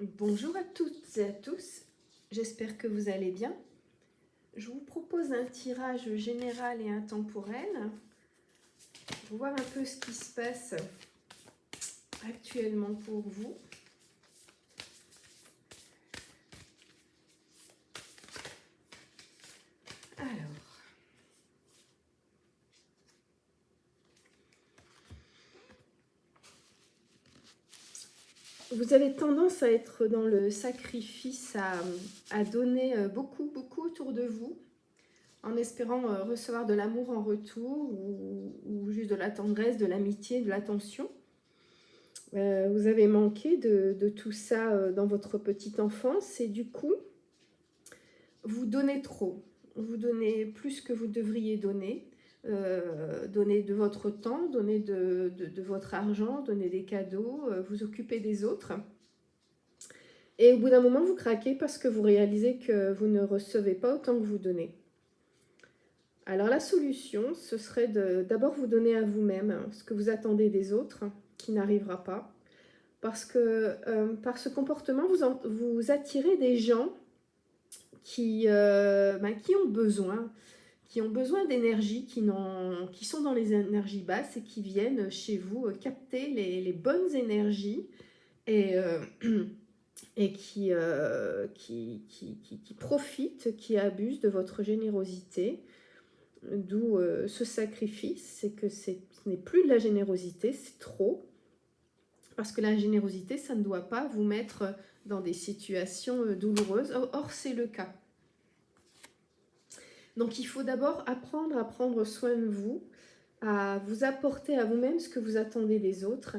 Bonjour à toutes et à tous, j'espère que vous allez bien. Je vous propose un tirage général et intemporel pour voir un peu ce qui se passe actuellement pour vous. Alors, vous avez tendance à être dans le sacrifice, à donner beaucoup autour de vous, en espérant recevoir de l'amour en retour ou juste de la tendresse, de l'amitié, de l'attention. Vous avez manqué de tout ça dans votre petite enfance et du coup, vous donnez trop. Vous donnez plus que vous devriez donner. Donnez de votre temps, donnez de votre argent, donnez des cadeaux, vous occupez des autres. Et au bout d'un moment, vous craquez parce que vous réalisez que vous ne recevez pas autant que vous donnez. Alors la solution, ce serait d'abord vous donner à vous-même ce que vous attendez des autres, qui n'arrivera pas. Parce que par ce comportement, vous attirez des gens qui ont besoin d'énergie, qui sont dans les énergies basses et qui viennent chez vous capter les bonnes énergies et, et qui profitent, qui abusent de votre générosité. D'où ce sacrifice, c'est que ce n'est plus de la générosité, c'est trop. Parce que la générosité, ça ne doit pas vous mettre dans des situations douloureuses. Or, c'est le cas. Donc, il faut d'abord apprendre à prendre soin de vous, à vous apporter à vous-même ce que vous attendez des autres.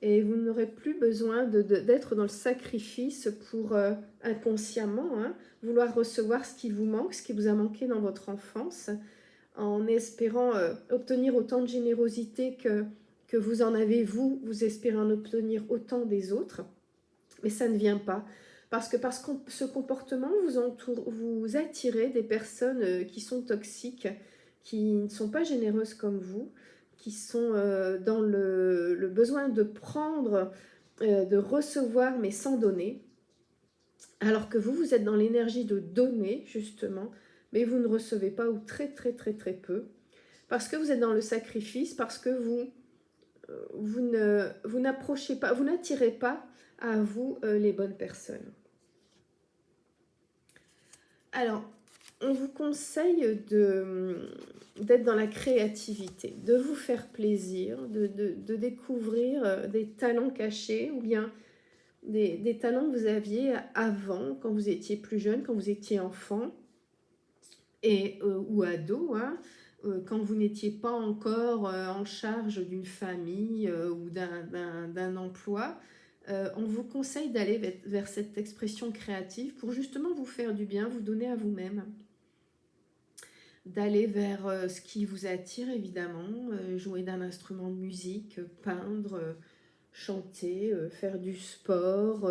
Et vous n'aurez plus besoin d'être dans le sacrifice pour inconsciemment vouloir recevoir ce qui vous manque, ce qui vous a manqué dans votre enfance, en espérant obtenir autant de générosité que vous en avez, vous espérez en obtenir autant des autres. Mais ça ne vient pas. Parce que ce comportement vous attirez des personnes qui sont toxiques, qui ne sont pas généreuses comme vous, qui sont dans le besoin de prendre, de recevoir, mais sans donner. Alors que vous êtes dans l'énergie de donner, justement, mais vous ne recevez pas ou très peu. Parce que vous êtes dans le sacrifice, parce que vous n'approchez pas, vous n'attirez pas à vous les bonnes personnes. Alors, on vous conseille d'être dans la créativité, de vous faire plaisir, de découvrir des talents cachés ou bien des talents que vous aviez avant, quand vous étiez plus jeune, quand vous étiez enfant ou ado, quand vous n'étiez pas encore en charge d'une famille ou d'un emploi. On vous conseille d'aller vers cette expression créative pour justement vous faire du bien, vous donner à vous-même. D'aller vers ce qui vous attire évidemment, jouer d'un instrument de musique, peindre, chanter, faire du sport,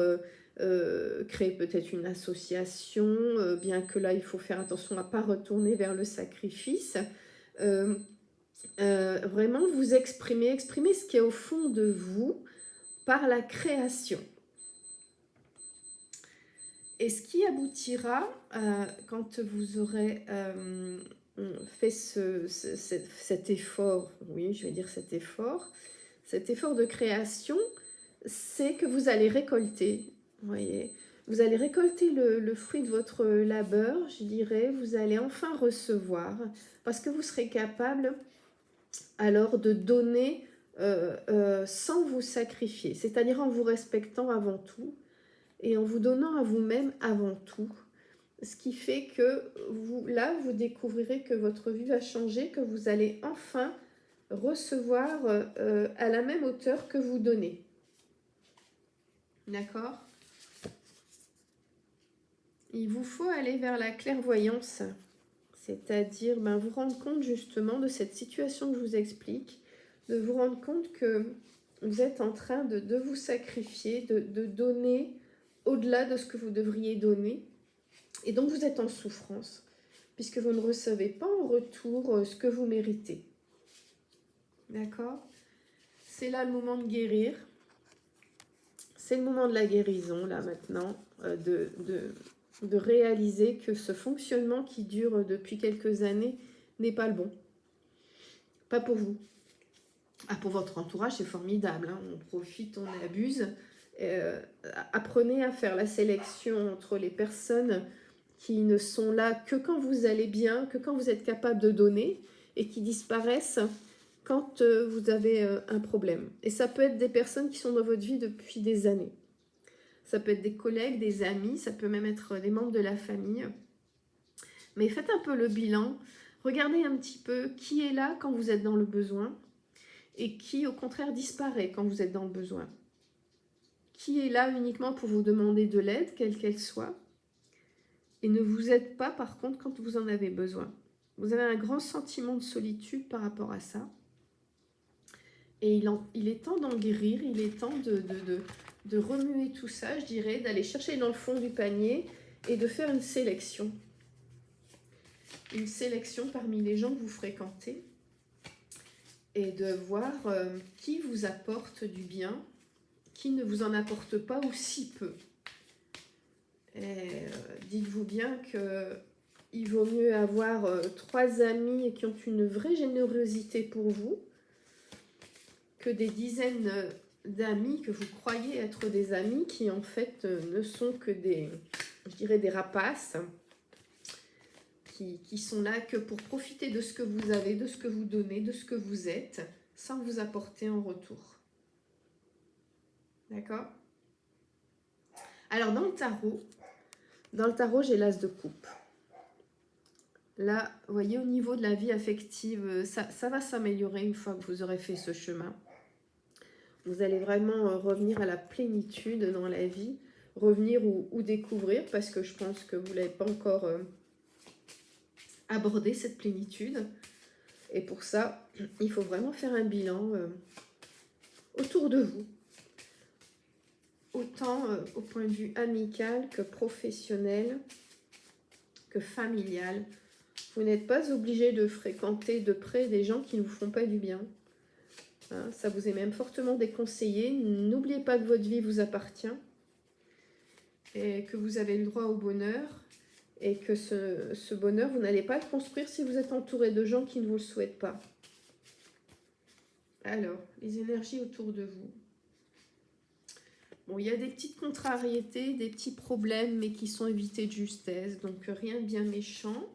créer peut-être une association, bien que là il faut faire attention à ne pas retourner vers le sacrifice. Vraiment vous exprimer ce qui est au fond de vous par la création. Et ce qui aboutira quand vous aurez fait cet effort, oui, je vais dire cet effort de création, c'est que vous allez récolter, voyez. Vous allez récolter le fruit de votre labeur, je dirais, vous allez enfin recevoir, parce que vous serez capable alors de donner sans vous sacrifier, c'est-à-dire en vous respectant avant tout, et en vous donnant à vous-même avant tout. Ce qui fait que vous découvrirez que votre vie va changer, que vous allez enfin recevoir à la même hauteur que vous donnez. D'accord ? Il vous faut aller vers la clairvoyance, c'est-à-dire vous rendre compte justement de cette situation que je vous explique, de vous rendre compte que vous êtes en train de vous sacrifier, de donner au-delà de ce que vous devriez donner. Et donc vous êtes en souffrance, puisque vous ne recevez pas en retour ce que vous méritez. D'accord ? C'est là le moment de guérir. c'est le moment de la guérison, là, maintenant, de réaliser que ce fonctionnement qui dure depuis quelques années n'est pas le bon. Pas pour vous. Ah, pour votre entourage, c'est formidable, hein. On profite, on abuse. Apprenez à faire la sélection entre les personnes qui ne sont là que quand vous allez bien, que quand vous êtes capable de donner, et qui disparaissent quand vous avez un problème. Et ça peut être des personnes qui sont dans votre vie depuis des années. Ça peut être des collègues, des amis, ça peut même être des membres de la famille. Mais faites un peu le bilan. Regardez un petit peu qui est là quand vous êtes dans le besoin et qui, au contraire, disparaît quand vous êtes dans le besoin. Qui est là uniquement pour vous demander de l'aide, quelle qu'elle soit, et ne vous aide pas, par contre, quand vous en avez besoin. Vous avez un grand sentiment de solitude par rapport à ça. Et il est temps d'en guérir, il est temps de remuer tout ça, je dirais, d'aller chercher dans le fond du panier et de faire une sélection. Une sélection parmi les gens que vous fréquentez et de voir qui vous apporte du bien, qui ne vous en apporte pas ou si peu. Dites-vous bien qu'il vaut mieux avoir 3 amis qui ont une vraie générosité pour vous que des dizaines d'amis que vous croyez être des amis qui en fait ne sont que des, je dirais, des rapaces qui sont là que pour profiter de ce que vous avez, de ce que vous donnez, de ce que vous êtes, sans vous apporter en retour. D'accord? Alors dans le tarot, j'ai l'as de coupe. Là, vous voyez, au niveau de la vie affective, ça va s'améliorer une fois que vous aurez fait ce chemin. Vous allez vraiment revenir à la plénitude dans la vie, revenir ou découvrir, parce que je pense que vous ne l'avez pas encore abordé, cette plénitude. Et pour ça, il faut vraiment faire un bilan autour de vous. Autant au point de vue amical que professionnel, que familial. Vous n'êtes pas obligé de fréquenter de près des gens qui ne vous font pas du bien. Hein, ça vous est même fortement déconseillé. N'oubliez pas que votre vie vous appartient et que vous avez le droit au bonheur et que ce bonheur, vous n'allez pas le construire si vous êtes entouré de gens qui ne vous le souhaitent pas. Alors, les énergies autour de vous. Bon, il y a des petites contrariétés, des petits problèmes, mais qui sont évités de justesse, donc rien de bien méchant.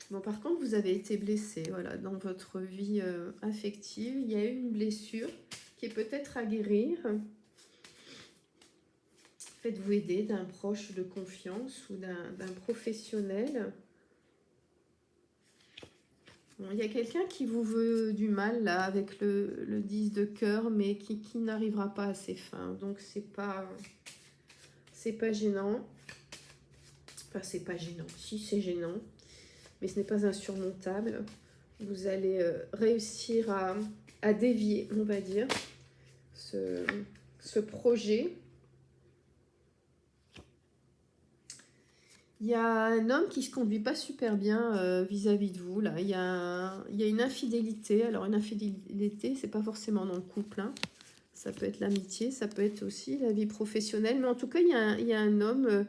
Bon, par contre, vous avez été blessé, voilà, dans votre vie affective. Il y a eu une blessure qui est peut-être à guérir. Faites-vous aider d'un proche de confiance ou d'un professionnel. Bon, il y a quelqu'un qui vous veut du mal, là, avec le 10 de cœur, mais qui n'arrivera pas à ses fins. Donc, c'est pas gênant. Enfin, c'est pas gênant. Si, c'est gênant. Mais ce n'est pas insurmontable. Vous allez réussir à dévier, on va dire, ce projet. Il y a un homme qui ne se conduit pas super bien vis-à-vis de vous. Là. Il y a une infidélité. Alors, une infidélité, ce n'est pas forcément dans le couple. Hein. Ça peut être l'amitié, ça peut être aussi la vie professionnelle. Mais en tout cas, il y a un homme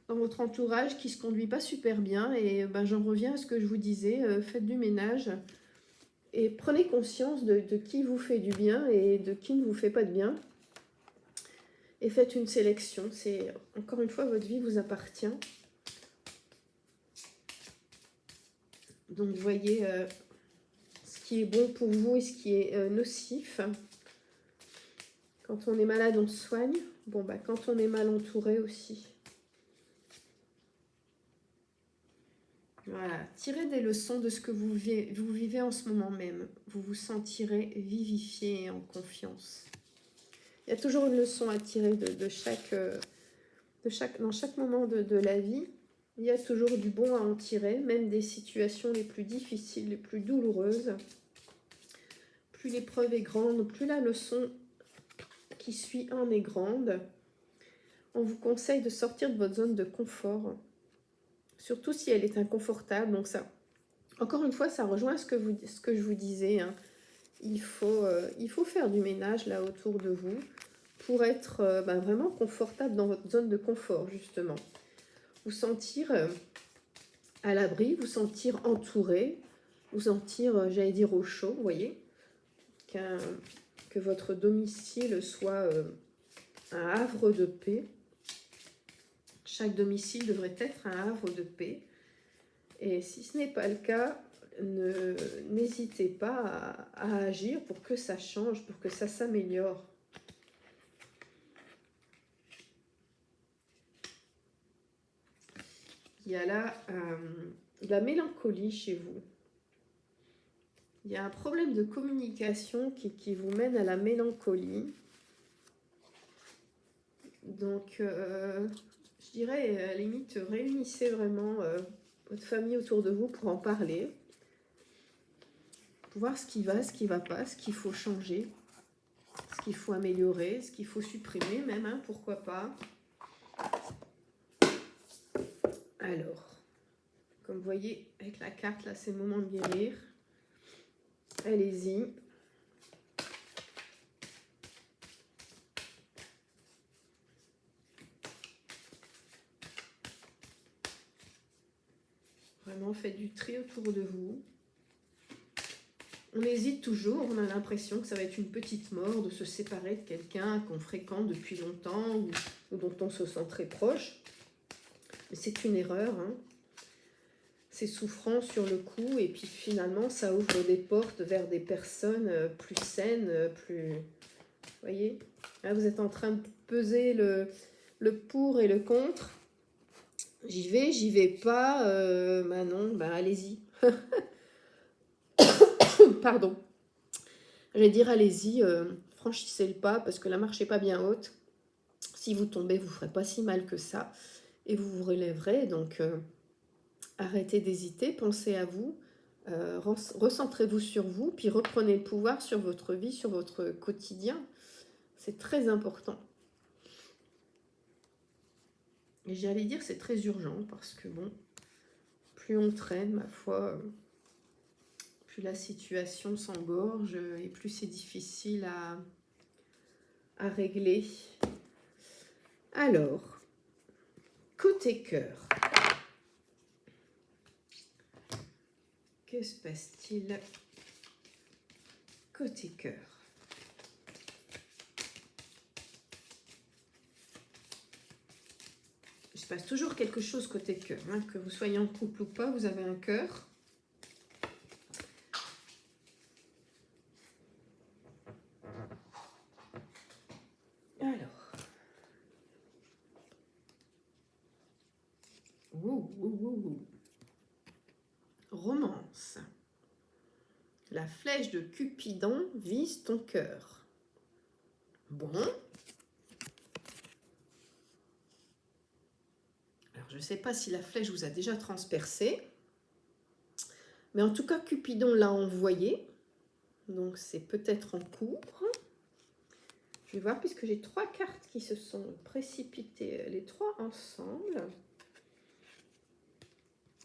dans votre entourage qui ne se conduit pas super bien. Et j'en reviens à ce que je vous disais. Faites du ménage et prenez conscience de qui vous fait du bien et de qui ne vous fait pas de bien. Et faites une sélection. C'est, encore une fois, votre vie vous appartient. Donc, voyez ce qui est bon pour vous et ce qui est nocif. Quand on est malade, on se soigne. Bon, quand on est mal entouré aussi. Voilà. Tirez des leçons de ce que vous vivez en ce moment même. Vous vous sentirez vivifié et en confiance. Il y a toujours une leçon à tirer dans chaque moment de la vie. Il y a toujours du bon à en tirer, même des situations les plus difficiles, les plus douloureuses. Plus l'épreuve est grande, plus la leçon qui suit en est grande. On vous conseille de sortir de votre zone de confort, surtout si elle est inconfortable. Donc ça, encore une fois, ça rejoint ce que je vous disais. Hein. il faut faire du ménage là autour de vous pour être vraiment confortable dans votre zone de confort, justement. Vous sentir à l'abri, vous sentir entouré, vous sentir, j'allais dire, au chaud, vous voyez, que votre domicile soit un havre de paix. Chaque domicile devrait être un havre de paix. Et si ce n'est pas le cas, n'hésitez pas à agir pour que ça change, pour que ça s'améliore. Il y a là de la mélancolie chez vous. Il y a un problème de communication qui vous mène à la mélancolie. Donc, je dirais, à la limite, réunissez vraiment votre famille autour de vous pour en parler. Pour voir ce qui va, ce qui ne va pas, ce qu'il faut changer, ce qu'il faut améliorer, ce qu'il faut supprimer même, hein, pourquoi pas. Alors, comme vous voyez avec la carte, là, c'est le moment de guérir. Allez-y. Vraiment, faites du tri autour de vous. On hésite toujours, on a l'impression que ça va être une petite mort de se séparer de quelqu'un qu'on fréquente depuis longtemps ou dont on se sent très proche. Mais c'est une erreur, hein. C'est souffrant sur le coup et puis finalement ça ouvre des portes vers des personnes plus saines, plus... Vous voyez, là, vous êtes en train de peser le pour et le contre. J'y vais pas, bah non, bah allez-y. Pardon. J'allais dire allez-y, franchissez le pas parce que la marche n'est pas bien haute. Si vous tombez, vous ne ferez pas si mal que ça et vous vous relèverez. Donc arrêtez d'hésiter, pensez à vous, recentrez-vous sur vous, puis reprenez le pouvoir sur votre vie, sur votre quotidien. C'est très important. Et j'allais dire c'est très urgent parce que bon, plus on traîne, ma foi, plus la situation s'engorge et plus c'est difficile à régler. Alors, côté cœur, que se passe-t-il côté cœur? Il se passe toujours quelque chose côté cœur, hein, que vous soyez en couple ou pas, vous avez un cœur. Alors, romance. La flèche de Cupidon vise ton cœur. Bon. Alors, je ne sais pas si la flèche vous a déjà transpercé. Mais en tout cas, Cupidon l'a envoyé. Donc, c'est peut-être en cours. Je vais voir, puisque j'ai 3 cartes qui se sont précipitées, les 3 ensemble.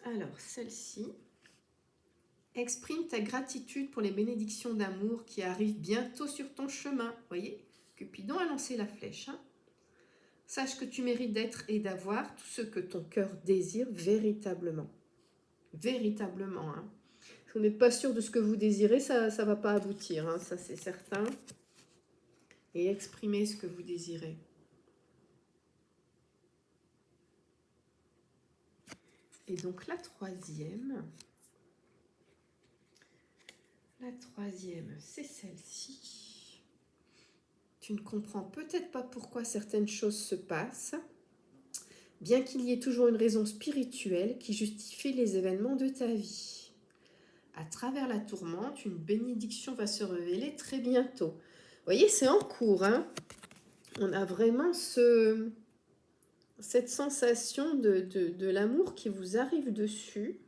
Alors, celle-ci. Exprime ta gratitude pour les bénédictions d'amour qui arrivent bientôt sur ton chemin. Vous voyez, Cupidon a lancé la flèche. Hein. Sache que tu mérites d'être et d'avoir tout ce que ton cœur désire véritablement. Véritablement. Hein. Si vous n'êtes pas sûr de ce que vous désirez, ça ne va pas aboutir. Hein, ça, c'est certain. Et exprimez ce que vous désirez. Et donc la troisième, c'est celle-ci. Tu ne comprends peut-être pas pourquoi certaines choses se passent, bien qu'il y ait toujours une raison spirituelle qui justifie les événements de ta vie. À travers la tourmente, une bénédiction va se révéler très bientôt. Vous voyez, c'est en cours. Hein. On a vraiment cette sensation de l'amour qui vous arrive dessus.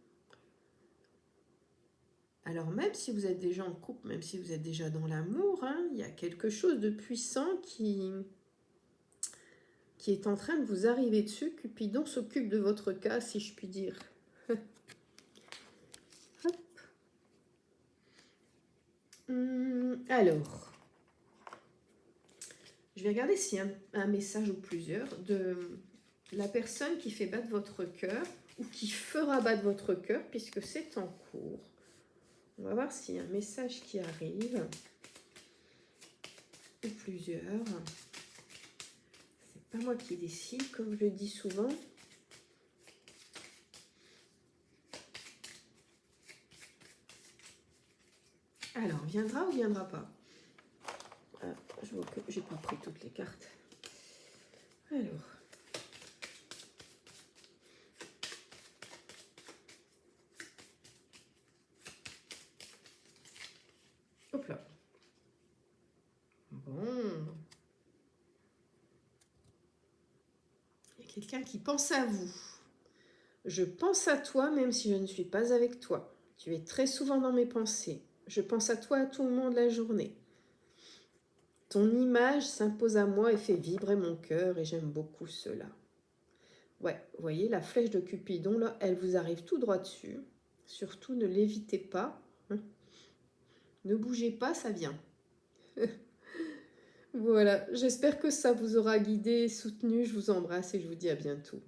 Alors même si vous êtes déjà en couple, même si vous êtes déjà dans l'amour, hein, il y a quelque chose de puissant qui est en train de vous arriver dessus. Cupidon s'occupe de votre cas, si je puis dire. Alors, je vais regarder s'il y a un message ou plusieurs de la personne qui fait battre votre cœur ou qui fera battre votre cœur puisque c'est en cours. On va voir s'il y a un message qui arrive ou plusieurs. C'est pas moi qui décide, comme je le dis souvent. Alors, viendra ou viendra pas? Je vois que j'ai pas pris toutes les cartes. Alors. Hop là. Bon. Il y a quelqu'un qui pense à vous. Je pense à toi même si je ne suis pas avec toi. Tu es très souvent dans mes pensées. Je pense à toi à tout moment de la journée. Ton image s'impose à moi et fait vibrer mon cœur et j'aime beaucoup cela. Ouais, vous voyez, la flèche de Cupidon, là, elle vous arrive tout droit dessus. Surtout, ne l'évitez pas. Ne bougez pas, ça vient. Voilà, j'espère que ça vous aura guidé et soutenu. Je vous embrasse et je vous dis à bientôt.